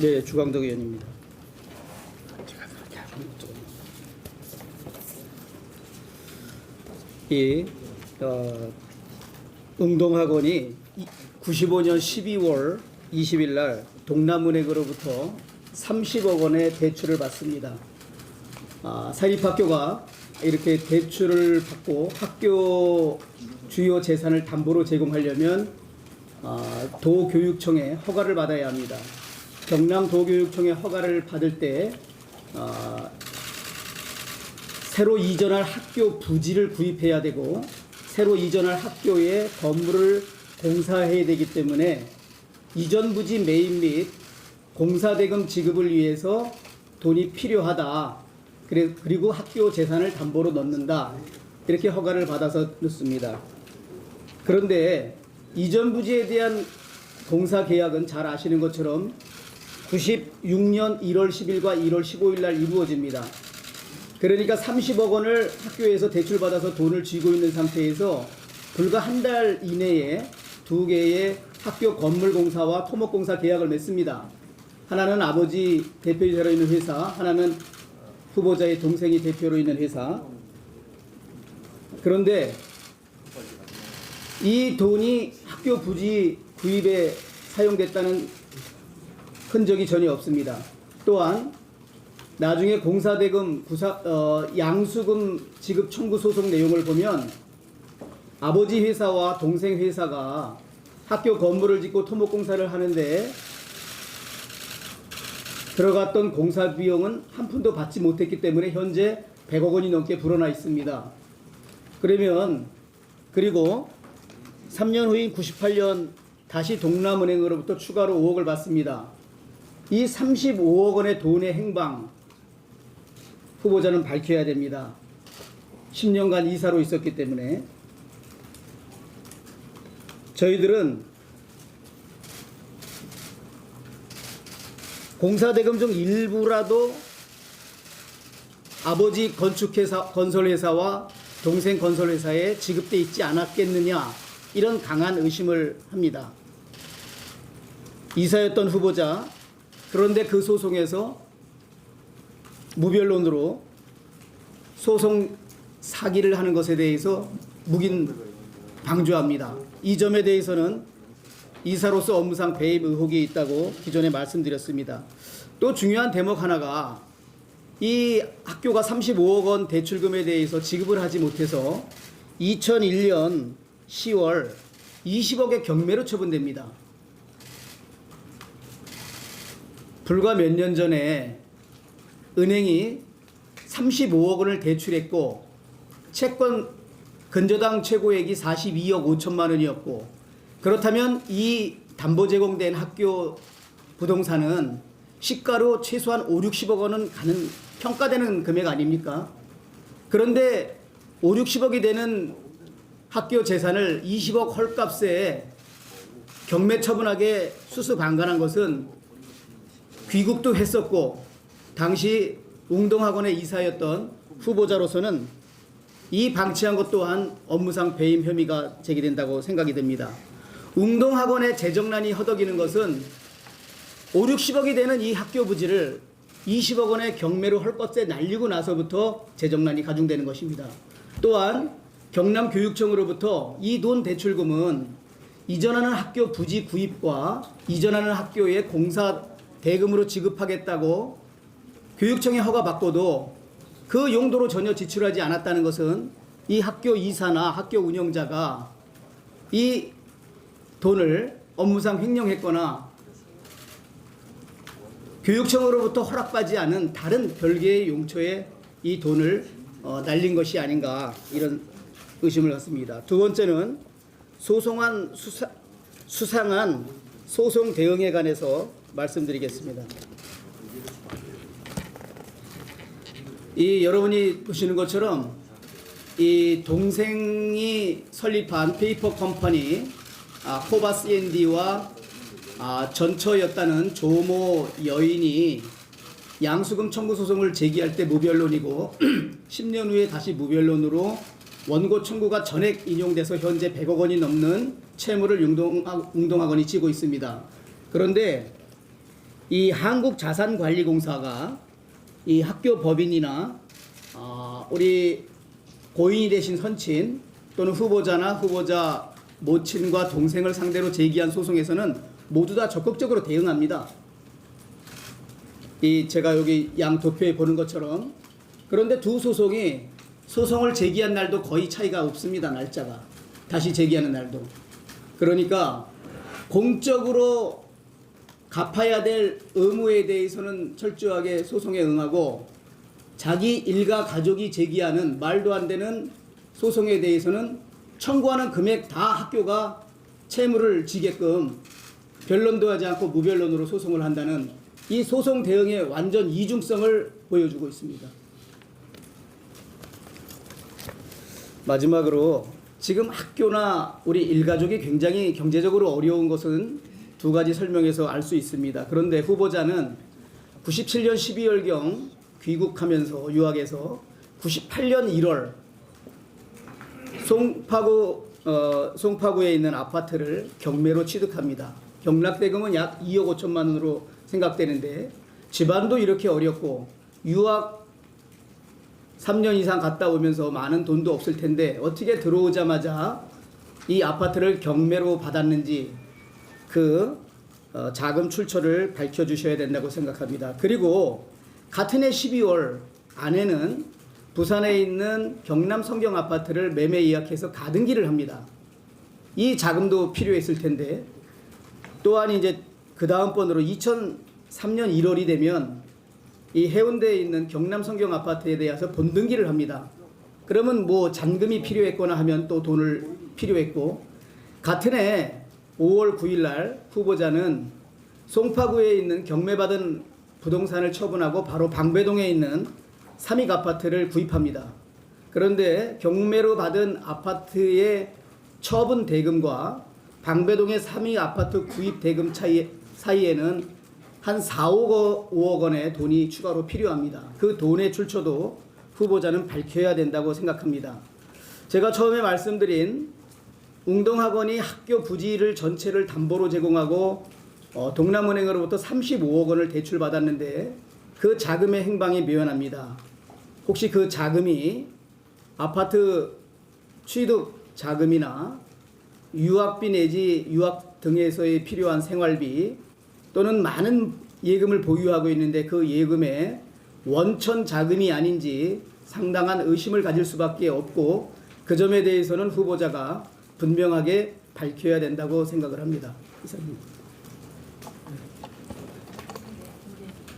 네, 주광덕 의원입니다. 이 응동학원이 95년 12월 20일 날 동남은행으로부터 30억 원의 대출을 받습니다. 사립학교가 이렇게 대출을 받고 학교 주요 재산을 담보로 제공하려면 도교육청에 허가를 받아야 합니다. 경남도교육청의 허가를 받을 때 새로 이전할 학교 부지를 구입해야 되고 새로 이전할 학교에 건물을 공사해야 되기 때문에 이전 부지 매입 및 공사대금 지급을 위해서 돈이 필요하다. 그리고 학교 재산을 담보로 넣는다. 이렇게 허가를 받아서 넣습니다. 그런데 이전 부지에 대한 공사 계약은 잘 아시는 것처럼 96년 1월 10일과 1월 15일 날 이루어집니다. 그러니까 30억 원을 학교에서 대출받아서 돈을 쥐고 있는 상태에서 불과 한 달 이내에 두 개의 학교 건물공사와 토목공사 계약을 맺습니다. 하나는 아버지 대표이사로 있는 회사, 하나는 후보자의 동생이 대표로 있는 회사. 그런데 이 돈이 학교 부지 구입에 사용됐다는 흔적이 전혀 없습니다. 또한 나중에 공사대금 양수금 지급 청구 소송 내용을 보면 아버지 회사와 동생 회사가 학교 건물을 짓고 토목공사를 하는데 들어갔던 공사 비용은 한 푼도 받지 못했기 때문에 현재 100억 원이 넘게 불어나 있습니다. 그리고 3년 후인 98년 다시 동남은행으로부터 추가로 5억을 받습니다. 이 35억 원의 돈의 행방 후보자는 밝혀야 됩니다. 10년간 이사로 있었기 때문에. 저희들은 공사대금 중 일부라도 아버지 건설회사와 동생 건설회사에 지급돼 있지 않았겠느냐, 이런 강한 의심을 합니다. 이사였던 후보자, 그런데 그 소송에서 무변론으로 소송 사기를 하는 것에 대해서 묵인 방조합니다. 이 점에 대해서는 이사로서 업무상 배임 의혹이 있다고 기존에 말씀드렸습니다. 또 중요한 대목 하나가 이 학교가 35억 원 대출금에 대해서 지급을 하지 못해서 2001년 10월 20억의 경매로 처분됩니다. 불과 몇 년 전에 은행이 35억 원을 대출했고 채권 근저당 최고액이 42억 5천만 원이었고, 그렇다면 이 담보 제공된 학교 부동산은 시가로 최소한 5, 60억 원은 가는 평가되는 금액 아닙니까? 그런데 5, 60억이 되는 학교 재산을 20억 헐값에 경매 처분하게 수수방관한 것은 귀국도 했었고, 당시 웅동학원의 이사였던 후보자로서는 이 방치한 것 또한 업무상 배임 혐의가 제기된다고 생각이 됩니다. 웅동학원의 재정난이 허덕이는 것은 5, 60억이 되는 이 학교 부지를 20억 원의 경매로 헐값에 날리고 나서부터 재정난이 가중되는 것입니다. 또한 경남교육청으로부터 이 돈 대출금은 이전하는 학교 부지 구입과 이전하는 학교의 공사 대금으로 지급하겠다고 교육청에 허가받고도 그 용도로 전혀 지출하지 않았다는 것은 이 학교 이사나 학교 운영자가 이 돈을 업무상 횡령했거나 교육청으로부터 허락받지 않은 다른 별개의 용처에 이 돈을 날린 것이 아닌가, 이런 의심을 갖습니다. 두 번째는 수상한 소송 대응에 관해서 말씀드리겠습니다. 여러분이 보시는 것처럼 이 동생이 설립한 페이퍼 컴퍼니 코바 C&D와 전처였다는 조모 여인이 양수금 청구 소송을 제기할 때 무변론이고 10년 후에 다시 무변론으로 원고 청구가 전액 인용돼서 현재 100억 원이 넘는 채무를 웅동학원이 지고 있습니다. 그런데 이 한국자산관리공사가 이 학교 법인이나 우리 고인이 되신 선친 또는 후보자나 후보자 모친과 동생을 상대로 제기한 소송에서는 모두 다 적극적으로 대응합니다. 이 제가 여기 양 도표에 보는 것처럼. 그런데 두 소송이 소송을 제기한 날도 거의 차이가 없습니다. 날짜가 다시 제기하는 날도. 그러니까 공적으로 갚아야 될 의무에 대해서는 철저하게 소송에 응하고 자기 일가 가족이 제기하는 말도 안 되는 소송에 대해서는 청구하는 금액 다 학교가 채무를 지게끔 변론도 하지 않고 무변론으로 소송을 한다는 이 소송 대응의 완전 이중성을 보여주고 있습니다. 마지막으로 지금 학교나 우리 일가족이 굉장히 경제적으로 어려운 것은 두 가지 설명해서 알 수 있습니다. 그런데 후보자는 97년 12월경 귀국하면서 유학에서 98년 1월 송파구에 있는 아파트를 경매로 취득합니다. 경락대금은 약 2억 5천만 원으로 생각되는데 집안도 이렇게 어렵고 유학 3년 이상 갔다 오면서 많은 돈도 없을 텐데 어떻게 들어오자마자 이 아파트를 경매로 받았는지 그 자금 출처를 밝혀주셔야 된다고 생각합니다. 그리고 같은 해 12월 아내는 부산에 있는 경남 성경 아파트를 매매 예약해서 가등기를 합니다. 이 자금도 필요했을 텐데 또한 이제 그 다음 번으로 2003년 1월이 되면 이 해운대에 있는 경남 성경 아파트에 대해서 본등기를 합니다. 그러면 뭐 잔금이 필요했거나 하면 또 돈을 필요했고 같은 해 5월 9일 날 후보자는 송파구에 있는 경매받은 부동산을 처분하고 바로 방배동에 있는 삼익 아파트를 구입합니다. 그런데 경매로 받은 아파트의 처분 대금과 방배동의 삼익 아파트 구입 대금 사이에는 한 5억 원의 돈이 추가로 필요합니다. 그 돈의 출처도 후보자는 밝혀야 된다고 생각합니다. 제가 처음에 말씀드린 웅동학원이 학교 부지를 전체를 담보로 제공하고 동남은행으로부터 35억 원을 대출받았는데 그 자금의 행방이 묘연합니다. 혹시 그 자금이 아파트 취득 자금이나 유학비 내지 유학 등에서의 필요한 생활비 또는 많은 예금을 보유하고 있는데 그 예금에 원천 자금이 아닌지 상당한 의심을 가질 수밖에 없고 그 점에 대해서는 후보자가 분명하게 밝혀야 된다고 생각을 합니다. 이상입니다.